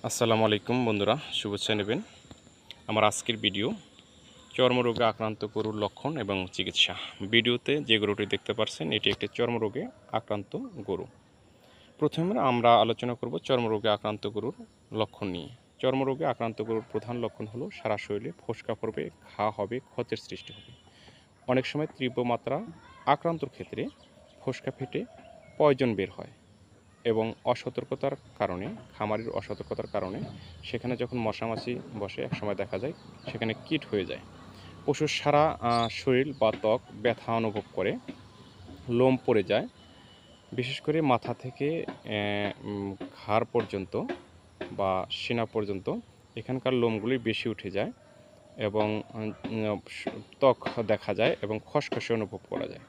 আসসালামু আলাইকুম বন্ধুরা, শুভেচ্ছা নেবেন। আমার আজকের ভিডিও চর্মরোগে আক্রান্ত গরুর লক্ষণ এবং চিকিৎসা। ভিডিওতে যে গরুটি দেখতে পাচ্ছেন এটি একটি চর্মরোগে আক্রান্ত গরু। প্রথমে আমরা আলোচনা করব চর্মরোগে আক্রান্ত গরুর লক্ষণ নিয়ে। চর্মরোগে আক্রান্ত গরুর প্রধান লক্ষণ হলো সারা শরীরে ফোস্কা পড়বে, ঘা হবে, ক্ষতের সৃষ্টি হবে। অনেক সময় তীব্র মাত্রা আক্রান্তর ক্ষেত্রে ফোস্কা ফেটে পয়জন বের হয় এবং অসতর্কতার কারণে, খামারির অসতর্কতার কারণে সেখানে যখন মশামাছি বসে একসময় দেখা যায় সেখানে কীট হয়ে যায়। পশুর সারা শরীর বা ত্বক ব্যথা অনুভব করে, লোম পড়ে যায়, বিশেষ করে মাথা থেকে ঘাড় পর্যন্ত বা সিনা পর্যন্ত এখানকার লোমগুলি বেশি উঠে যায় এবং ত্বক দেখা যায় এবং খসখসে অনুভব করা যায়।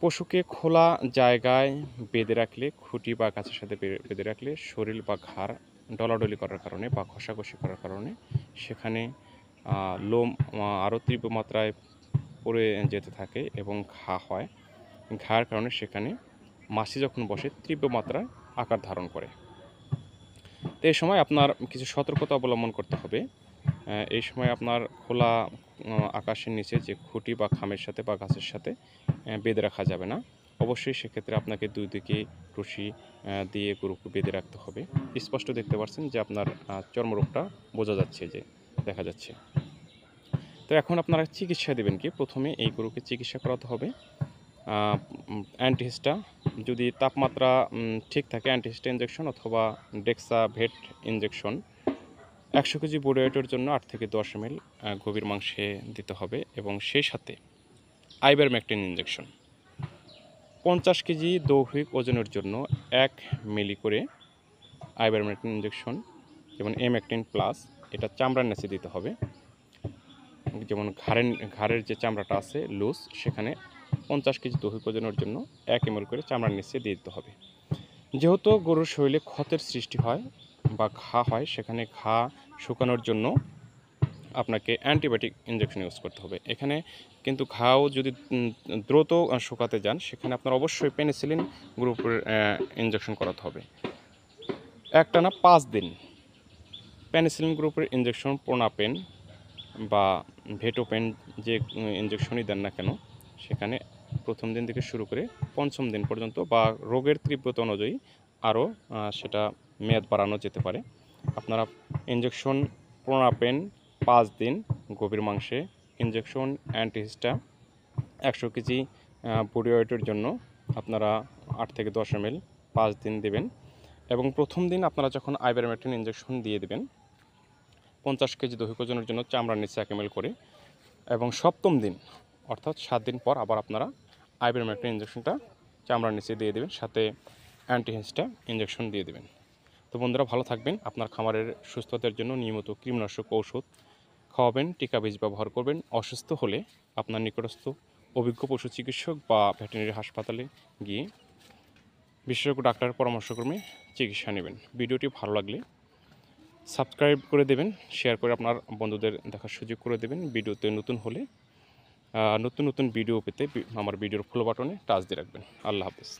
পশুকে খোলা জায়গায় বেঁধে রাখলে, খুঁটি বা গাছের সাথে বেঁধে রাখলে শরীর বা ঘাড় ডলাডলি করার কারণে বা ঘষাঘষি করার কারণে সেখানে লোম আরও তীব্র মাত্রায় পড়ে যেতে থাকে এবং ঘা হয়। ঘায়ের কারণে সেখানে মাছি যখন বসে তীব্র মাত্রায় আকার ধারণ করে। তো এই সময় আপনার কিছু সতর্কতা অবলম্বন করতে হবে। এই সময় আপনার খোলা আকাশের নিচে যে খুঁটি বা খামের সাথে বা গাছের সাথে বেঁধে রাখা যাবে না। অবশ্যই সেক্ষেত্রে আপনাকে দুই দিকে রশি দিয়ে গরুকে বেঁধে রাখতে হবে। স্পষ্ট দেখতে পাচ্ছেন যে আপনার চর্মরোগটা বোঝা যাচ্ছে, যে দেখা যাচ্ছে। তো এখন আপনারা চিকিৎসা দেবেন কি? প্রথমে এই গরুকে চিকিৎসা করাতে হবে অ্যান্টিহিস্টা, যদি তাপমাত্রা ঠিক থাকে অ্যান্টিহিস্টা ইঞ্জেকশন অথবা ডেক্সাভেট ইঞ্জেকশন 100 কেজি বডি ওয়েটের জন্য 8 থেকে 10 ml গভীর মাংসে দিতে হবে এবং সেই সাথে আইভারমেকটিন ইঞ্জেকশন 50 কেজি দৈহিক ওজনের জন্য 1 মিলি করে আইভারমেকটিন ইঞ্জেকশন, যেমন এমেকটিন প্লাস, এটা চামড়ার নিচে দিতে হবে। যেমন ঘাড়ের যে চামড়াটা আছে লুজ, সেখানে 50 কেজি দৈহিক ওজনের জন্য 1 ml করে চামড়ার নিচে দিয়ে দিতে হবে। যেহেতু গরুর শরীরে ক্ষতের সৃষ্টি হয় বা ঘা হয়, সেখানে ঘা শুকানোর জন্য আপনাকে অ্যান্টিবায়োটিক ইঞ্জেকশন ইউজ করতে হবে। এখানে কিন্তু ঘাও যদি দ্রুত শুকাতে যান, সেখানে আপনার অবশ্যই পেনিসিলিন গ্রুপের ইঞ্জেকশন করাতে হবে। একটানা 5 দিন পেনিসিলিন গ্রুপের ইঞ্জেকশন, প্রোনাপেন বা ভেটোপেন যে ইঞ্জেকশনই দেন না কেন, সেখানে প্রথম দিন থেকে শুরু করে পঞ্চম দিন পর্যন্ত বা রোগের তীব্রতা অনুযায়ী আরও সেটা মেয়াদ বাড়ানো যেতে পারে। আপনারা ইঞ্জেকশন প্রোনাপেন 5 দিন গভীর মাংসে, ইঞ্জেকশন অ্যান্টিহিস্টা 100 কেজি বডি ওয়েটের জন্য আপনারা 8 থেকে 10 ml 5 দিন দেবেন। এবং প্রথম দিন আপনারা যখন আইভারমেকটিন ইঞ্জেকশন দিয়ে দেবেন 50 কেজি দৈহিক ওজনের জন্য চামড়ার নিচে 1 ml করে, এবং সপ্তম দিন অর্থাৎ 7 দিন পর আবার আপনারা আইভারমেকটিন ইঞ্জেকশনটা চামড়ার নিচে দিয়ে দেবেন, সাথে অ্যান্টিহিস্টা ইঞ্জেকশন দিয়ে দেবেন। তো বন্ধুরা, ভালো থাকবেন। আপনার খামারের সুস্থতার জন্য নিয়মিত কীটনাশক ঔষধ খাওয়াবেন, টিকা বীজ ব্যবহার করবেন। অসুস্থ হলে আপনার নিকটস্থ অভিজ্ঞ পশু চিকিৎসক বা ভেটেরিনারি হাসপাতালে গিয়ে বিশেষজ্ঞ ডাক্তারের পরামর্শক্রমে চিকিৎসা নেবেন। ভিডিওটি ভালো লাগলে সাবস্ক্রাইব করে দেবেন, শেয়ার করে আপনার বন্ধুদের দেখার সুযোগ করে দেবেন। ভিডিওতে নতুন হলে নতুন নতুন ভিডিও পেতে আমার ভিডিওর ফলো বাটনে টাচ দিয়ে রাখবেন। আল্লাহ হাফেজ।